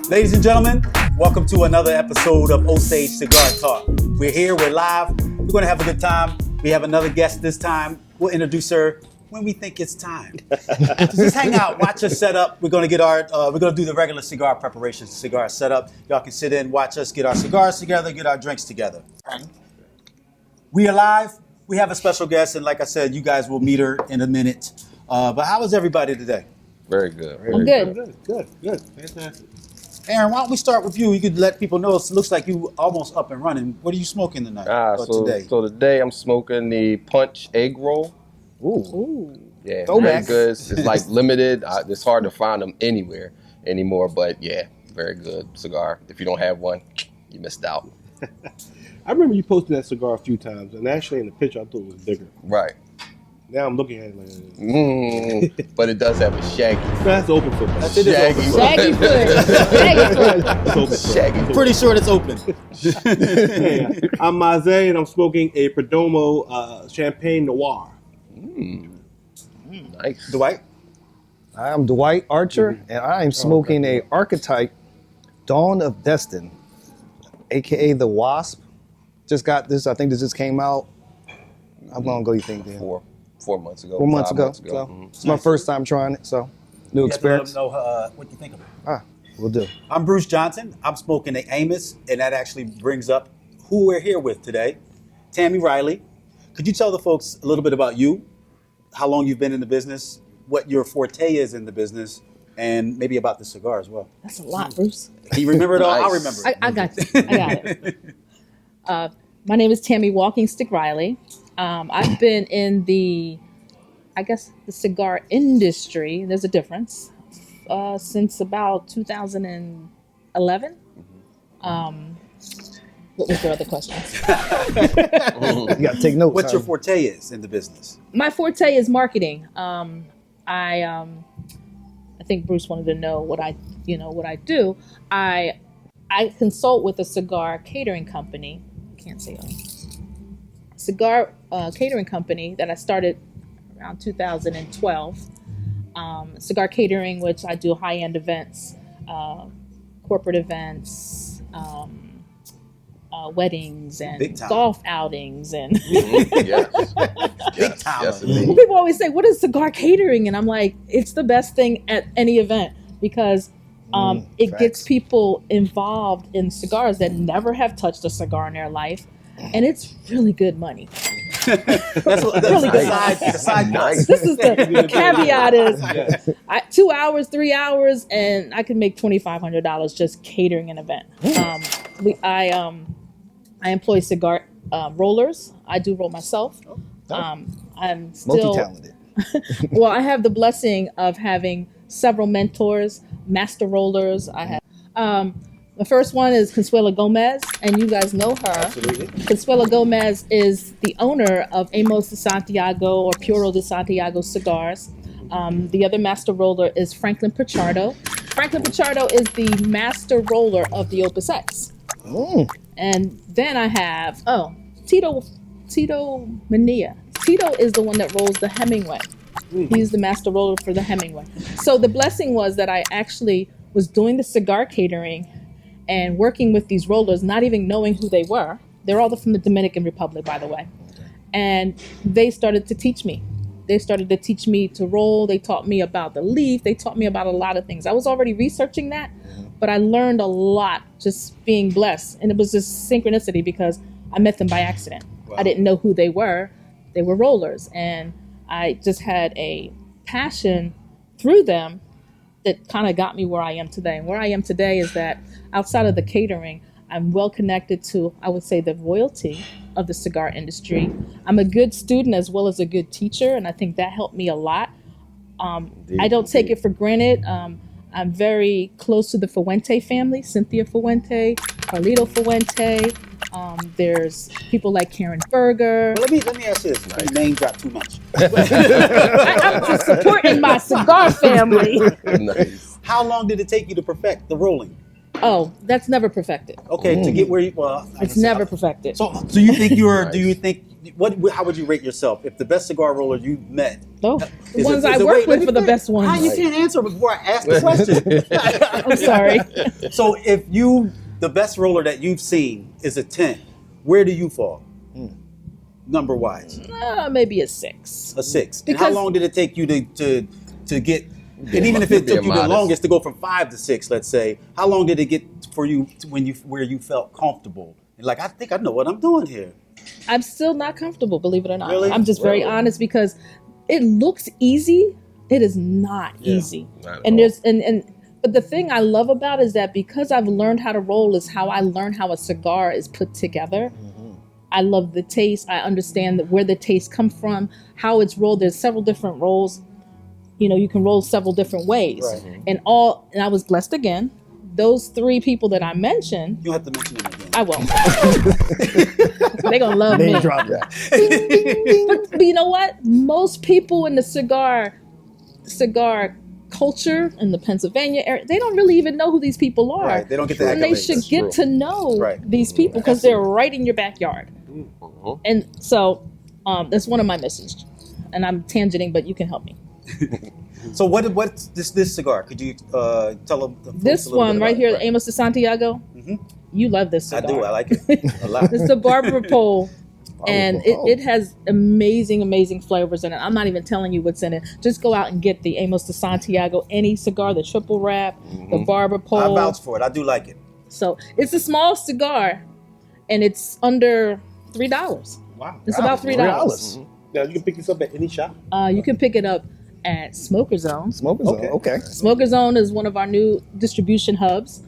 Ladies and gentlemen, welcome to another episode of Osaje Cigar Talk. We're here, we're live, we're going to have a good time. We have another guest this time. We'll introduce her when we think it's time. Just hang out, watch us set up. We're going to do the regular cigar preparation, cigar setup. Y'all can sit in, watch us get our cigars together, get our drinks together. We are live. We have a special guest, and like I said, you guys will meet her in a minute. But how is everybody today? Very good. I'm good. Good. Fantastic. Aaron, why don't we start with you? You could let people know. It looks like you almost up and running. What are you smoking tonight? Today? So today I'm smoking the Punch egg roll. Ooh. Yeah, very good. It's like limited. It's hard to find them anywhere anymore. But yeah, very good cigar. If you don't have one, you missed out. I remember you posted that cigar a few times, and actually in the picture I thought it was bigger. Right. Now I'm looking at it like, but it does have a shaggy. That's open foot. That's it. Shaggy It's Shaggy foot. Shaggy. open. Pretty sure it's open. Hey, I'm Mizzay, and I'm smoking a Perdomo Champagne Noir. Nice. Dwight? I'm Dwight Archer, and I am smoking a Archetype Dawn of Destin, a.k.a. the Wasp. Just got this. I think this just came out. How long ago you think, Dan? 4 months ago. 4 months 5 ago. months ago. So it's my first time trying it, so new experience. You have to let them know what you think of it. We'll do. I'm Bruce Johnson. I'm smoking the Amos, and that actually brings up who we're here with today. Tammy Riley. Could you tell the folks a little bit about you, how long you've been in the business, what your forte is in the business, and maybe about the cigar as well? That's a lot, Bruce. Can you remember it all? Nice. I'll remember it. I got you. I got it. My name is Tammy Walking Stick Riley. I've been in the cigar industry, there's a difference, since about 2011. What was your other questions? You got to take notes. What your forte is in the business? My forte is marketing. I think Bruce wanted to know what I do. I consult with a cigar catering company. Can't say that. Cigar catering company that I started around 2012. Cigar catering, which I do high-end events, corporate events, weddings, and golf outings, and Big time. Yes, people always say, "What is cigar catering?" And I'm like, "It's the best thing at any event because it gets people involved in cigars that never have touched a cigar in their life." And it's really good money. That's Really good. the side Nice. This is the caveat is 2 hours, 3 hours, and I can make $2,500 just catering an event. I employ cigar rollers. I do roll myself. I'm still multi-talented. Well, I have the blessing of having several mentors, master rollers. I have the first one is Consuela Gomez, and you guys know her. Absolutely. Consuela Gomez is the owner of Amos de Santiago or Puro de Santiago cigars. The other master roller is Franklin Pichardo. Franklin Pichardo is the master roller of the Opus X. And then I have, Tito Mania. Tito is the one that rolls the Hemingway. He's the master roller for the Hemingway. So the blessing was that I actually was doing the cigar catering and working with these rollers, not even knowing who they were. They're all from the Dominican Republic, by the way. And they started to teach me. They started to teach me to roll. They taught me about the leaf. They taught me about a lot of things. I was already researching that, but I learned a lot just being blessed. And it was just synchronicity because I met them by accident. Wow. I didn't know who they were. They were rollers. And I just had a passion through them that kind of got me where I am today. And where I am today is that outside of the catering, I'm well connected to, I would say, the royalty of the cigar industry. I'm a good student as well as a good teacher, and I think that helped me a lot. I don't take it for granted. I'm very close to the Fuente family, Cynthia Fuente, Carlito Fuente. There's people like Karen Berger. But let me ask you this. You name drop too much. I'm just supporting my cigar family. Nice. How long did it take you to perfect the rolling? Oh, that's never perfected. Okay, to get where you It's never perfected. So do you think Nice. do you think how would you rate yourself if the best cigar roller you met? Oh, the Is ones it- I is it- work wait, let with me for the finish. best ones. How you can't answer before I ask the question? I'm sorry. So if the best roller that you've seen is a 10, where do you fall? Number wise? Maybe a 6. A 6. And how Because- long did it take you to get, and even if it Being took you the modest. longest to go from 5 to 6, let's say, how long did it get for you to where you felt comfortable? And like, I think I know what I'm doing here. I'm still not comfortable, believe it or not. Really? I'm just very Really? honest because it looks easy. It is not Yeah. easy. Not at And all. there's and but the thing I love about it is that because I've learned how to roll is how I learned how a cigar is put together. I love the taste. I understand where the taste come from, how it's rolled. There's several different rolls. You can roll several different ways. Right. And I was blessed again. Those 3 people that I mentioned, You don't have to mention them again. I won't. They're gonna love me. Name drop that. But you know what? Most people in the cigar culture in the Pennsylvania area, they don't really even know who these people are. Right, they don't get the And they accolades. should That's get true. to know Right. these people because they're right in your backyard. And so that's one of my missions. And I'm tangenting, but you can help me. So what's this cigar? Could you tell them? This one right here, the Amos de Santiago, Mhm. you love this I cigar. do. I like it a lot. It's the Barbara Pole. And Pole. it has amazing flavors in it. I'm not even telling you what's in it. Just go out and get the Amos de Santiago, any cigar, the triple wrap, the Barbara I Pole. vouch for it. I do like it. So it's a small cigar, and it's under $3. Wow. It's about $3. Now you can pick this up at any shop. You can pick it up at Smoker Zone. Smoking zone. Okay. Okay. Smoker Zone is one of our new distribution hubs.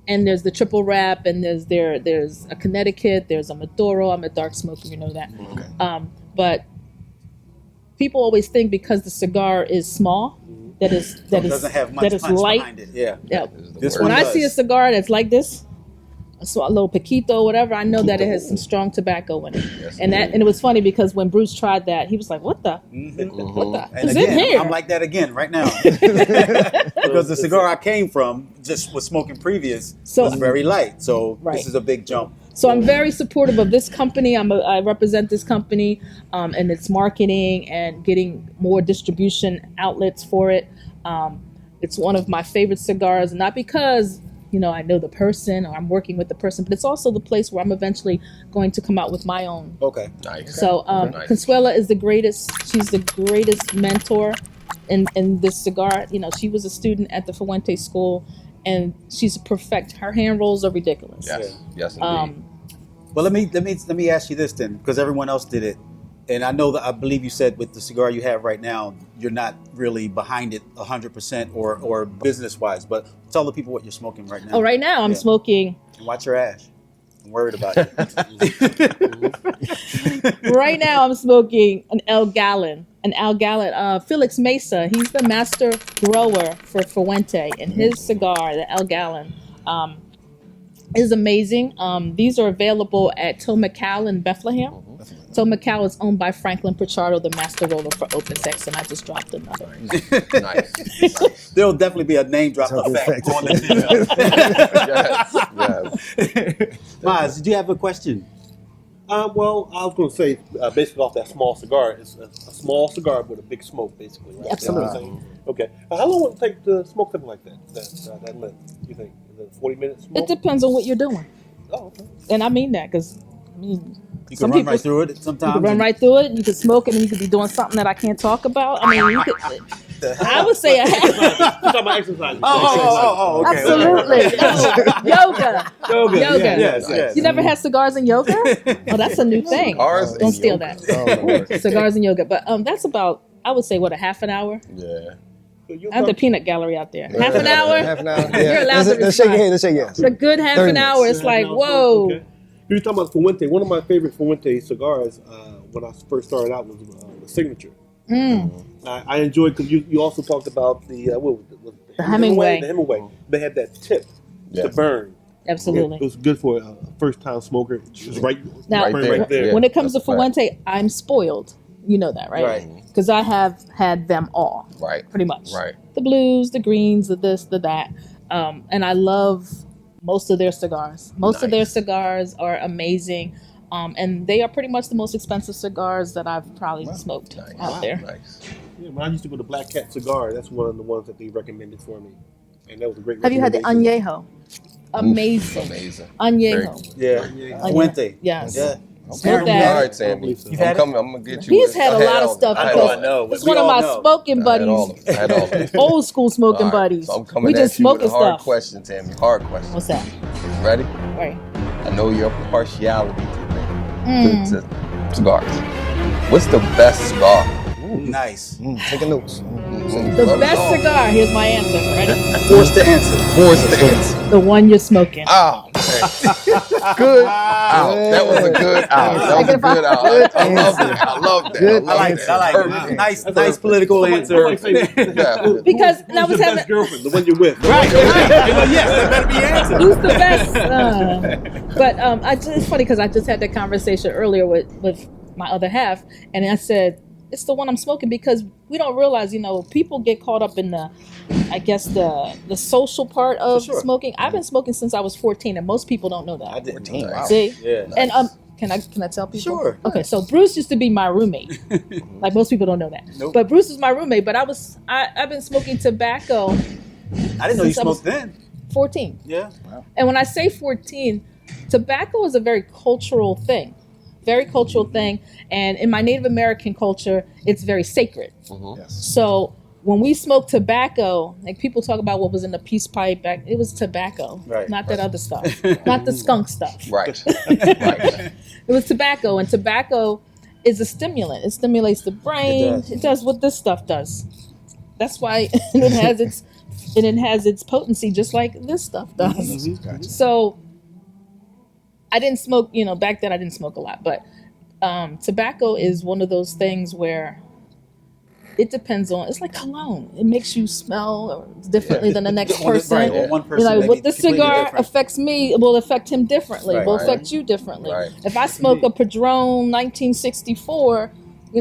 And there's the triple wrap, and there's a Connecticut, there's a Maduro. I'm a dark smoker, you know that. But people always think because the cigar is small, that It doesn't have much that is punch light. behind it. Yeah. Yeah. Is the This word. When I does. see a cigar that's like this, a little Paquito, whatever, I know that it has some strong tobacco in it. Yes, And it was funny because when Bruce tried that, he was like, "What the? What the? And It's again, in here." I'm like that again right now. Because the cigar I came from, just was smoking previous, So- was very light. So Right. this is a big jump. So I'm very supportive of this company. I represent this company and its marketing and getting more distribution outlets for it. It's one of my favorite cigars, not because I know the person or I'm working with the person, but it's also the place where I'm eventually going to come out with my own. Okay. Nice. So Nice. Consuela is the greatest. She's the greatest mentor in this cigar. She was a student at the Fuente School, and she's perfect. Her hand rolls are ridiculous. Yes. Yes, indeed. Well, let me ask you this then, because everyone else did it, and I believe you said with the cigar you have right now, you're not really behind it 100% or business wise. But tell the people what you're smoking right now. Oh, right now I'm Yeah. smoking. And watch your ash. I'm worried about you. Right now I'm smoking an El Gallon. Felix Mesa, he's the master grower for Fuente, and his cigar, the El Gallon, is amazing. These are available at Tomacal in Bethlehem. Tomacal is owned by Franklin Pichardo, the master roller for Open Sex, and I just dropped another. Nice. There'll definitely be a name drop Something effect effective. on the video. Yes. Maz, did you have a question? Well, I was going to say, basically off that small cigar, it's a small cigar with a big smoke, basically. Right? Absolutely. That's what I'm saying? Okay. How long would it take to smoke something like that? That length? You think? Is it 40 minutes smoke? It depends on what you're doing, Oh, okay. and I mean that because You Some can run people- right through it sometimes. you can run right through it. You can smoke it, and you could be doing something that I can't talk about. I mean, you could. I would say a half. You're talking about exercise. Oh, okay. Absolutely. Yoga. Yoga. Yes. You never had cigars and yoga? Oh, that's a new thing. Cigars Don't and steal yoga. that. Oh, Lord. Cigars and yoga. But that's about, I would say, a half an hour? Yeah. I have the peanut gallery out there. Half an hour? Half an hour. You're allowed to Let's shake your respond. head. Let's shake yes. A good half 30 an hour. minutes. It's like, whoa. Okay. You were talking about Fuente. One of my favorite Fuente cigars when I first started out was the Signature. I enjoyed because you also talked about the The Hemingway. The Hemingway. They had that tip to Yes. burn. Absolutely. It was good for a first-time smoker. It was right Now, right there. Yeah. when it comes to that's a fact. Fuente, I'm spoiled. You know that, right? Right. Because I have had them all, Right. pretty much. Right. The blues, the greens, the this, the that. And I love most of their cigars. Most of their Nice. cigars are amazing. And they are pretty much the most expensive cigars that I've probably smoked out there. Nice. Yeah, when I used to go to Black Cat Cigar, that's one of the ones that they recommended for me, and that was a great. Have you had the recommendation. Añejo? Amazing. Amazing. Añejo. Yeah. Fuente. Yes. Yeah. Smoke All that. right, Sammy. You've had I'm gonna get you. He's had a lot of stuff I because know. it's We one of all my know. smoking I had all buddies, of them. I had all of them. old school smoking All right, buddies. So I'm coming We at just you with smoking a hard stuff. question, Tammy. Hard question. What's that? Ready? Right. I know your partiality to cigars. What's the best cigar? Nice. Taking notes. The best cigar. Here's my answer. Ready? Forced to answer. Forced to answer. The one you're smoking. Oh, man. Good out. That was a good out. That was a good out. I love that. I love that. Good I love I that. like Perfect. it. Nice political answer. Yeah. Because Who's I was your having best girlfriend, the one you're with. Right. Yes, that better be answered. who's the best. But it's funny because I just had that conversation earlier with my other half, and I said it's the one I'm smoking because we don't realize, people get caught up in the social part of For sure. smoking. I've been smoking since I was 14, and most people don't know that. I didn't. Wow. See, Yeah. and can I tell people? Sure. Okay, so Bruce used to be my roommate. Like most people don't know that, Nope. but Bruce was my roommate. But I've been smoking tobacco I didn't know you Since I was- smoked then. 14. Yeah. And when I say 14, tobacco is a very cultural thing. Very cultural thing. And in my Native American culture, it's very sacred. Yes. So when we smoke tobacco, like people talk about what was in the peace pipe back, it was tobacco, Right. not that other stuff, not the skunk stuff. Right. Right. It was tobacco, and tobacco is a stimulant. It stimulates the brain. It It does. does what this stuff does. That's why it has its potency, just like this stuff does. Gotcha. So I didn't smoke, back then I didn't smoke a lot, but tobacco is one of those things where it depends on, it's like cologne. It makes you smell differently than the next person. Right. Or one person. maybe What the completely cigar different. affects me will affect him differently, Right. will Right. affect you differently. Right. If I smoke a Padron 1964,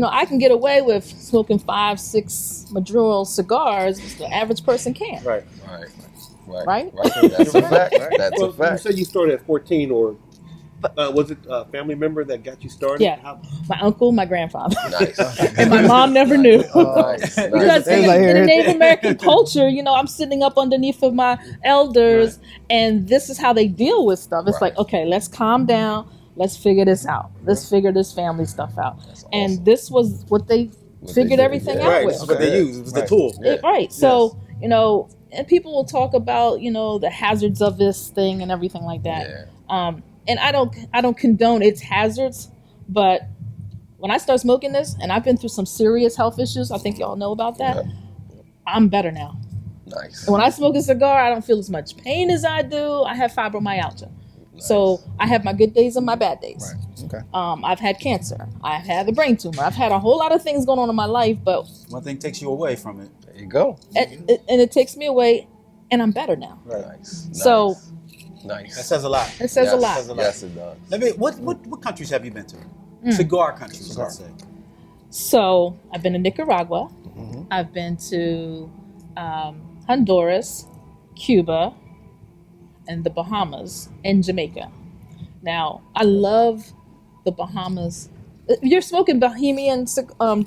I can get away with smoking 5-6 Maduro cigars. The average person can't. Right. Right. Right? That's a fact. That's Well, a fact. you said you started at 14, or was it a family member that got you started? Yeah. My uncle, my grandfather. Nice. And my mom never knew. Nice. Because Nice. in like the here. Native American culture, I'm sitting up underneath of my elders, and this is how they deal with stuff. It's Right. like, okay, let's calm down. Let's figure this out. Let's figure this family stuff out. That's And awesome. this was what they What figured they did, everything yeah. out Right. with. This is what they use. It was the tool. Yeah. Right. So, and people will talk about, the hazards of this thing and everything like that. Yeah. And I don't condone its hazards, but when I start smoking this, and I've been through some serious health issues, I think y'all know about that. Yeah. I'm better now. Nice. When I smoke a cigar, I don't feel as much pain as I do. I have fibromyalgia. So I have my good days and my bad days. Right. Okay. I've had cancer. I've had a brain tumor. I've had a whole lot of things going on in my life, but One thing takes you away from it. There you go. it takes me away, and I'm better now. Right. Nice. So nice. That says a lot. it says a lot. Says a lot. Yes, it does. Let me. What countries have you been to? Cigar countries, let's say. So I've been to Nicaragua. I've been to Honduras, Cuba, and the Bahamas, and Jamaica. Now, I love the Bahamas. If you're smoking Bahamian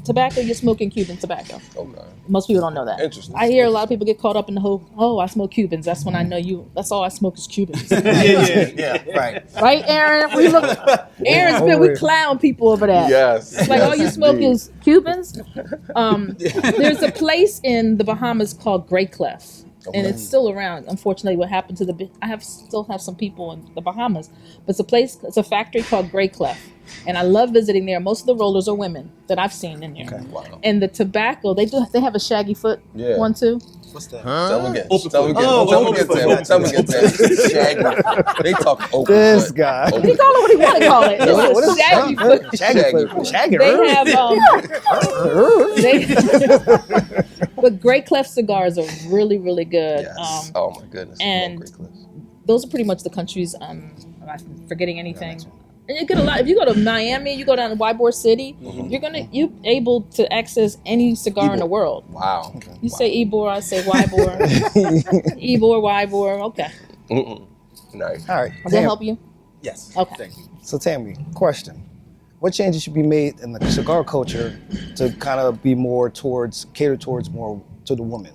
tobacco, you're smoking Cuban tobacco. Okay. Most people don't know that. Interesting. I hear a lot of people get caught up in the whole, I smoke Cubans. That's when I know that's all I smoke is Cubans. Yeah. Right. Right, Aaron? We clown people over that. Yes. It's like yes, all you smoke indeed. is Cubans. There's a place in the Bahamas called Grey Clef, and it's still around. Unfortunately, what happened to still have some people in the Bahamas, but it's a factory called Grey Clef, and I love visiting there. Most of the rollers are women that I've seen in there. Okay. Wow. And the tobacco, they have a shaggy foot one too. What's that? Tell me again. Open Tell me foot. again. Oh, Tell me open again. foot. Tam. Tell me again. Tam. Shaggy. They talk open This foot. guy. Open You call it what you want to call it. It's What a is shaggy foot. Shaggy foot. Shaggy. They have but Great Clef cigars are really, really good. Yes. Oh my goodness. and- Great clips. Those are pretty much the countries. Am I forgetting anything? And you get a lot. If you go to Miami, you go down to Ybor City, you're able to access any cigar in the world. Wow. You say Ybor, I say Ybor. Ybor. Okay. Nice. All right. Does that help you? Yes. Okay. Thank you. So Tammy, question. What changes should be made in the cigar culture to kind of be more cater towards more to the woman?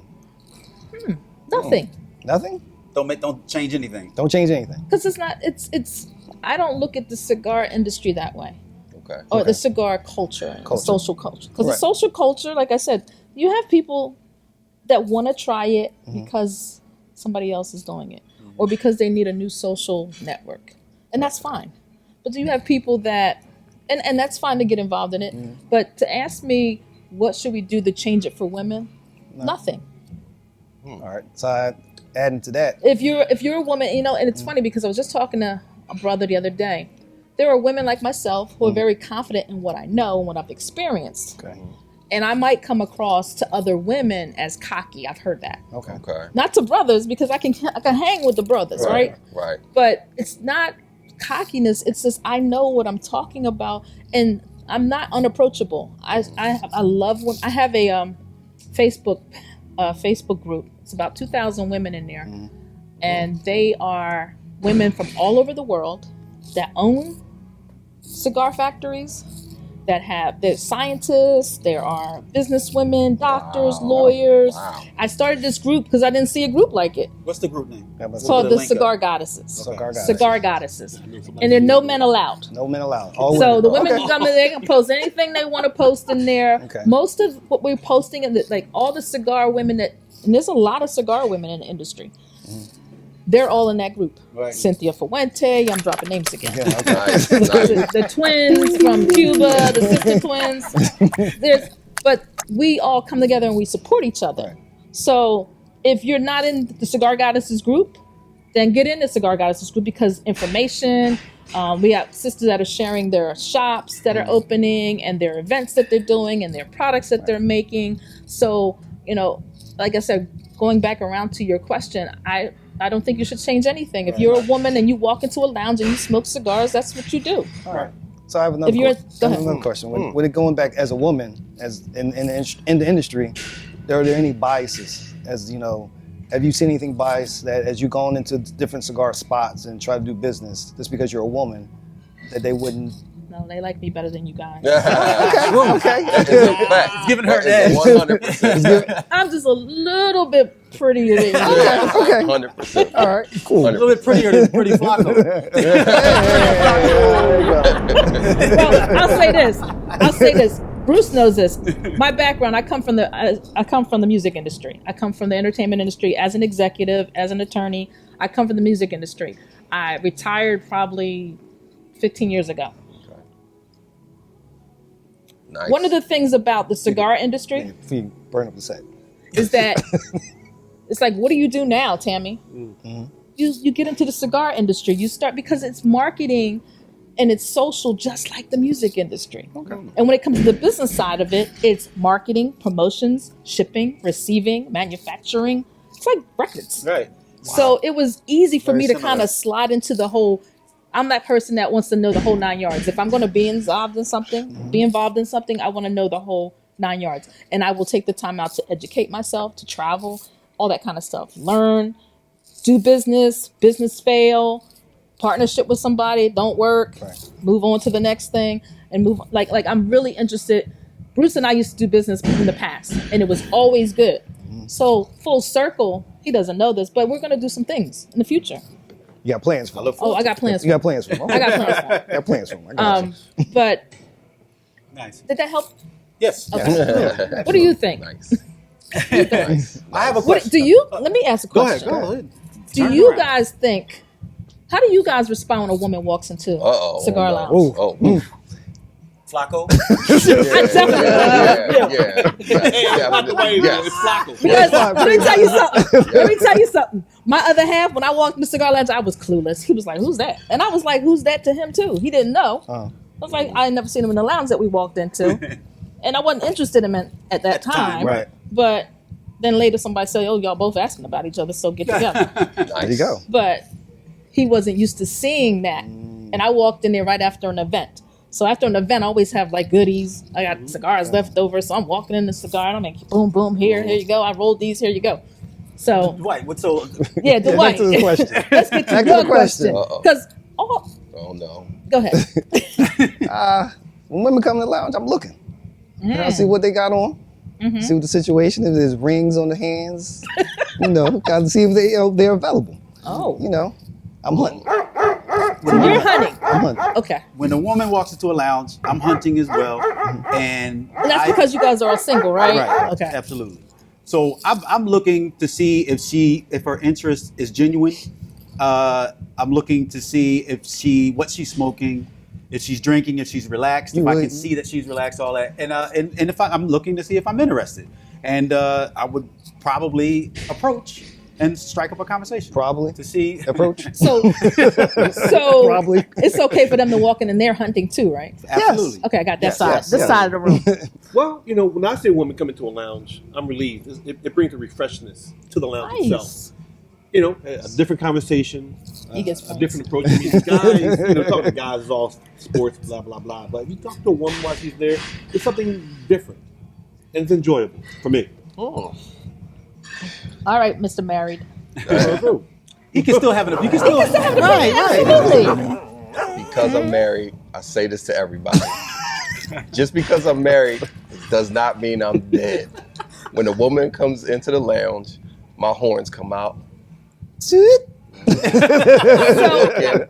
Nothing. Nothing? Don't change anything. Don't change anything. Because it's not. It's. I don't look at the cigar industry that way, Okay. or the cigar culture, the social culture. Because the social culture, like I said, you have people that want to try it because somebody else is doing it, or because they need a new social network, and that's fine. But you have people that, and that's fine to get involved in it. But to ask me what should we do to change it for women, nothing. All right. So adding to that, If you're a woman, and it's funny because I was just talking to a brother the other day. There are women like myself who are very confident in what I know and what I've experienced. okay. And I might come across to other women as cocky. I've heard that. Okay. Okay. Not to brothers, because I can hang with the brothers, right? Right. But it's not cockiness. It's just I know what I'm talking about, and I'm not unapproachable. I love when I have a Facebook group. It's about 2,000 women in there, and they are women from all over the world that own cigar factories, they're scientists, there are businesswomen, doctors, lawyers. Wow. I started this group because I didn't see a group like it. What's the group name? It's called the the link Cigar up. Goddesses. Cigar Goddesses. Cigar Goddesses. And there are no men allowed. No men allowed. All So the women. women can come in, they can post anything they want to post in there. Okay. Most of what we're posting, like all the cigar women and there's a lot of cigar women in the industry. They're all in that group. Right. Cynthia Fuente, I'm dropping names again. Yeah, okay. Nice. Nice. The twins from Cuba, the sister twins. But we all come together and we support each other. So if you're not in the Cigar Goddesses group, then get in the Cigar Goddesses group because information. We have sisters that are sharing their shops that are opening and their events that they're doing and their products that they're making. So, like I said, going back around to your question, I don't think you should change anything. If you're a woman and you walk into a lounge and you smoke cigars, that's what you do. All right. So I have another, Go ahead. another question. When it going back as a woman, as in the industry, are there any biases? Have you seen anything biased that as you gone into different cigar spots and try to do business, just because you're a woman, that they wouldn't? No, they like me better than you guys. Okay. That is a fact. It's giving her That is an edge. 100%. I'm just a little bit prettier than you. Okay. 100%. All right. Cool. A little bit prettier than Pretty Flacco. Well, I'll say this. Bruce knows this. My background, I come from the music industry. I come from the entertainment industry as an executive, as an attorney. I come from the music industry. I retired probably 15 years ago. Nice. One of the things about the cigar industry If you burn up the set. is that it's like, what do you do now, Tammy? You get into the cigar industry. You start because it's marketing and it's social, just like the music industry. Okay. And when it comes to the business side of it, it's marketing, promotions, shipping, receiving, manufacturing. It's like records. Right. So it was easy for Very me to similar. kind of slide into the whole. I'm that person that wants to know the whole 9 yards. If I'm going to be involved in something, I want to know the whole 9 yards. And I will take the time out to educate myself, to travel, all that kind of stuff. Learn, do business fail, partnership with somebody, don't work, move on to the next thing, and move. Like I'm really interested. Bruce and I used to do business in the past, and it was always good. So full circle, he doesn't know this, but we're going to do some things in the future. You got plans for him. Oh, I got plans. You got plans for him. I got plans for him. You got plans for him. I got you. But Nice. did that help? Yes. Okay. What do you think? Nice. I have a What question. do you? Let me ask a Go ahead. question. Go ahead. Do Turn you around. guys think? How do you guys respond when a woman walks into Uh-oh. cigar lounge? Ooh. Oh. Flacco. Yes. It's Flacco. Because let me tell you something. Let me tell you something. My other half, when I walked in the cigar lounge, I was clueless. He was like, "Who's that?" And I was like, "Who's that?" to him too. He didn't know. I was like, I had never seen him in the lounge that we walked into, and I wasn't interested in him at that time. right. But then later, somebody said, "Oh, y'all both asking about each other, so get together." There you go. But he wasn't used to seeing that, and I walked in there right after an event. So after an event, I always have like goodies. I got cigars left over, so I'm walking in the cigar. And I'm like, boom, boom, here you go. I rolled these, here you go. So Dwight, what's so? yeah, Dwight. Back to the question. Let's get to Back to your the question. question. Because Oh no. go ahead. When women come to the lounge, I'm looking. And I see what they got on. See what the situation is. If there's rings on the hands. Got to see if they're available. Oh, I'm hunting. so you're hunting. I'm hunting. Okay, When a woman walks into a lounge, I'm hunting as well, and that's because you guys are all single, right? Right. Okay. Absolutely. So I'm looking to see if her interest is genuine. I'm looking to see what she's smoking, if she's drinking, if she's relaxed, if I can see that she's relaxed, all that, and if I'm looking to see if I'm interested, and I would probably approach and strike up a conversation. Probably. To see Approach. So Probably. it's okay for them to walk in and they're hunting too, right? Absolutely. Okay, I got that Yes, side. yes, This yes. side of the room. Well, when I say women come into a lounge, I'm relieved. It brings a refreshness to the lounge itself. Nice. A different conversation, He gets a points. different approach. I mean, guys, talking to guys is all sports, blah, blah, blah. But if you talk to a woman while she's there, it's something different. And it's enjoyable for me. All right, Mr. Married. He can still have it. You can still have it. Right, absolutely. Because I'm married, I say this to everybody. Just because I'm married does not mean I'm dead. When a woman comes into the lounge, my horns come out.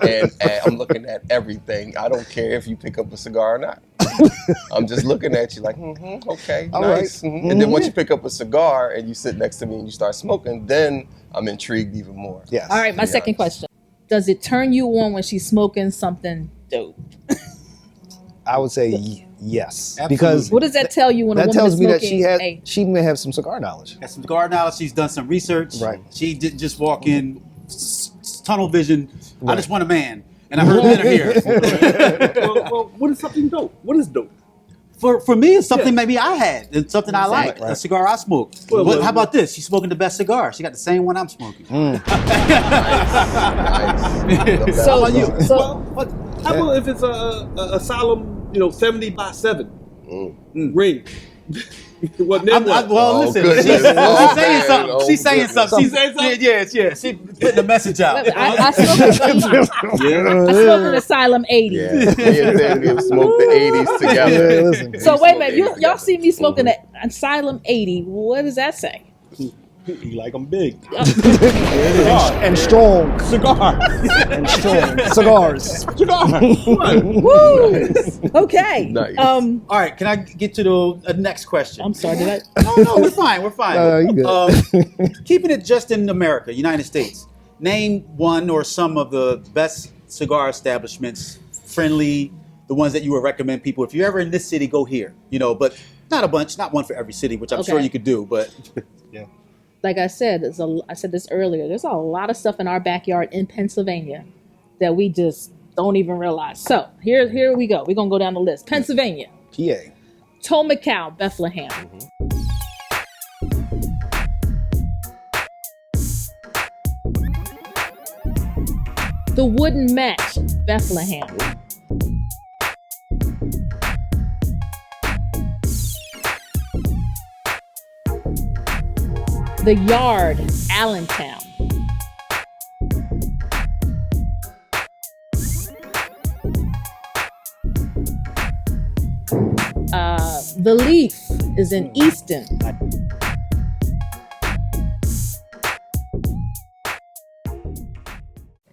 And I'm looking at everything. I don't care if you pick up a cigar or not. I'm just looking at you like, okay, All nice. right. And then once you pick up a cigar and you sit next to me and you start smoking, then I'm intrigued even more. Yes. All right, my To be second honest. question. Does it turn you on when she's smoking something dope? I would say yes. Absolutely. Because What does that tell you when a that woman tells is me that smoking? she may have some cigar knowledge. Has some cigar knowledge. She's done some research. Right. She didn't just walk in tunnel vision. I just want a man, and I heard men are here. well, what is something dope? What is dope? For me, it's something maybe I had. It's something I like. Right. A cigar I smoke. Well, How about this? She's smoking the best cigar. She got the same one I'm smoking. Nice. So- How about you? So- How about if it's a solemn, 70 by 7 ring? Well, Well, Oh, listen. goodness. She's Oh, saying man. something. Oh, She's saying goodness. something. She's saying something? Yeah. She's putting a message out. I smoke an Asylum 80. Yeah, me and Tammy smoked the 80s together. Yeah, listen. So We wait a smoked minute, 80s y'all together. see me smoking an Asylum 80. What does that say? You like them big. And strong. Cigar. And strong. Cigars. Cigar. Woo! Okay. Nice. All right, can I get to the next question? I'm sorry, did I? No, we're fine. We're fine. You good. Keeping it just in America, United States. Name one or some of the best cigar establishments, friendly, the ones that you would recommend people. If you're ever in this city, go here. But not a bunch, not one for every city, which I'm sure Okay. you could do. But Like I said, I said this earlier. There's a lot of stuff in our backyard in Pennsylvania that we just don't even realize. So here we go. We're gonna go down the list. Pennsylvania, PA. Tomacow, Bethlehem. The Wooden Match, Bethlehem. The Yard, Allentown. The Leaf is in Easton.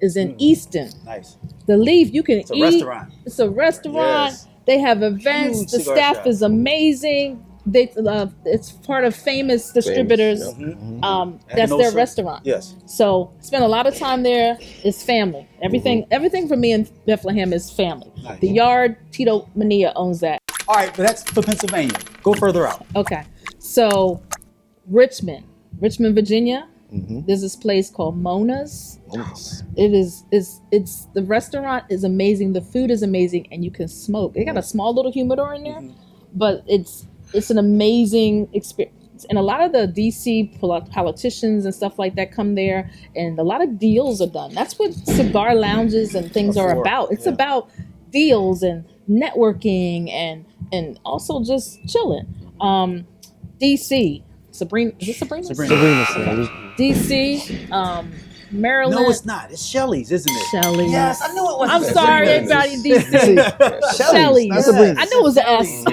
Is in Easton. nice. The Leaf, you can a eat. restaurant. It's a restaurant. Yes. They have events. Huge The cigar staff shop. is amazing. it's part of famous distributors. That's their Echinacea. restaurant. Yes. So spend a lot of time there. It's family. Everything for me in Bethlehem is family. Nice. The Yard, Tito Mania owns that. All right, but that's for Pennsylvania. Go further out. Okay. So Richmond, Virginia. There's this place called Mona's. It's the restaurant is amazing. The food is amazing, and you can smoke. They got a small little humidor in there, but it's an amazing experience. And a lot of the DC politicians and stuff like that come there, and a lot of deals are done. That's what cigar lounges and things are about. It's about deals and networking and also just chilling. DC, Sabrina, is it Sabrina? Sabrina. DC, Maryland. No, it's not. It's Shelley's, isn't it? Shelley's. Yes, I knew it was. I'm sorry, everybody in DC. Shelley's. Not Sabrina. I knew it was an S.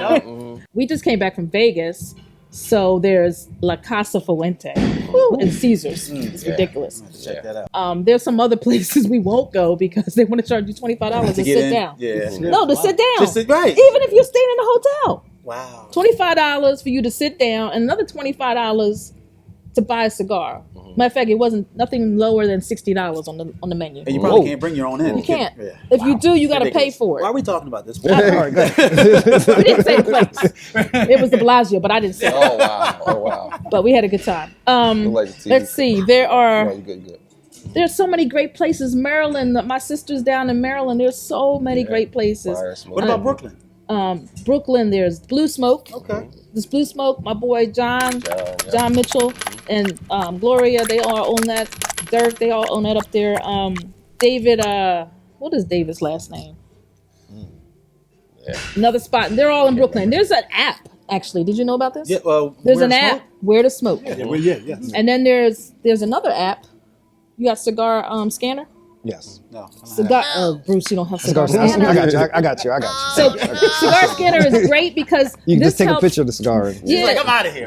We just came back from Vegas, so there's La Casa Fuente and Caesars. It's ridiculous. Check that out. There's some other places we won't go because they want to charge you $25 to get sit in? down. Yeah. No, to sit down. Just sit, right. Even if you're staying in a hotel. Wow. $25 for you to sit down, and another $25 to buy a cigar. Matter of fact, it wasn't nothing lower than $60 on the menu. And you probably can't bring your own in. You can't. Yeah. If you do, you got to pay Ridiculous. for it. Why are we talking about this? All right, go ahead. We didn't say the place. It was the Bellagio, but I didn't say it. Oh wow. But we had a good time. Like the TV. Let's see. There are No, good. there's so many great places. Maryland. My sister's down in Maryland. There's so many great places. Fire smoke. What about Brooklyn? Brooklyn. There's Blue Smoke. Okay. There's Blue Smoke. My boy John Mitchell, and Gloria. They all own that. Dirk. They all own that up there. David. What is David's last name? Yeah. Another spot. They're all in Brooklyn. There's an app. Actually, did you know about this? Yeah. Well, There's Where an to app, Smoke? Where to Smoke. Yeah. And then there's another app. You got cigar scanner? Yes. No. Cigar. Bruce, you don't have cigar Cigar. scanner. I got you. So cigar scanner is great because You can this just take a helps- picture of the cigar. Yeah. Like, I'm out of here.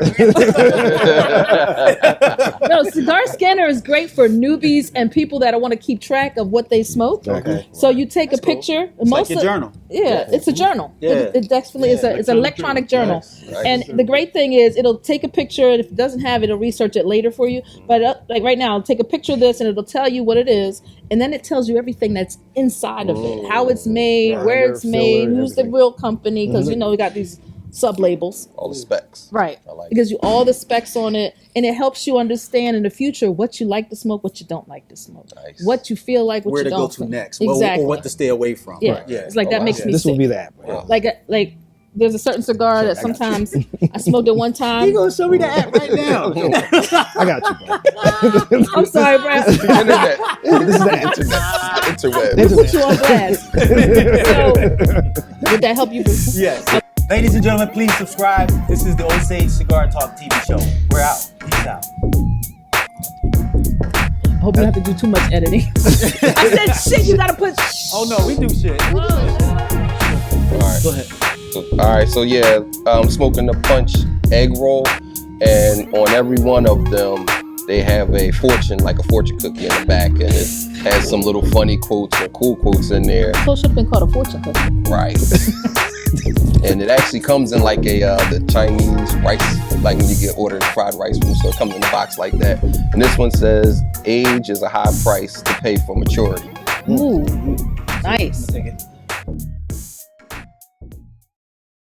No, cigar scanner is great for newbies and people that want to keep track of what they smoke. Okay. So you take a picture. It's like your journal. Yeah, it's a journal. Yeah. It definitely is it's an electronic journal. Nice. And the great thing is it'll take a picture. If it doesn't have it, it'll research it later for you. But like right now, it'll take a picture of this and it'll tell you what it is. And then it tells you everything that's inside of it. How it's made, where it's made, filler, who's everything. the real company. Because, you know, we got these sub-labels. All the specs. Right. I like It gives you all the specs on it, and it helps you understand in the future what you like to smoke, what you don't like to smoke, Nice. what you feel like, what Where you to don't. go to feel. next. Exactly. Or what to stay away from. Yeah. Right. Yeah. It's like that wow. makes me This will sick. be that. Wow. Like there's a certain cigar that sometimes I smoked at one time. You gonna show me the app right now? I got you, bro. I'm sorry, Brad. Internet. This is the Internet. Put you on blast. So, would that help you, Bruce? Yes. Ladies and gentlemen, please subscribe. This is the Osage Cigar Talk TV show. We're out. Peace out. I hope you don't have to do too much editing. I said shit. You gotta put. Oh no, we do shit. All right. Go ahead. All right, so yeah, smoking the punch egg roll, and on every one of them, they have a fortune, like a fortune cookie in the back, and it has some little funny quotes or cool quotes in there. So should have been called a fortune cookie. Right. And it actually comes in like the Chinese rice, like when you get ordered fried rice food, so it comes in a box like that. And this one says, age is a high price to pay for maturity. Ooh, nice. Take it.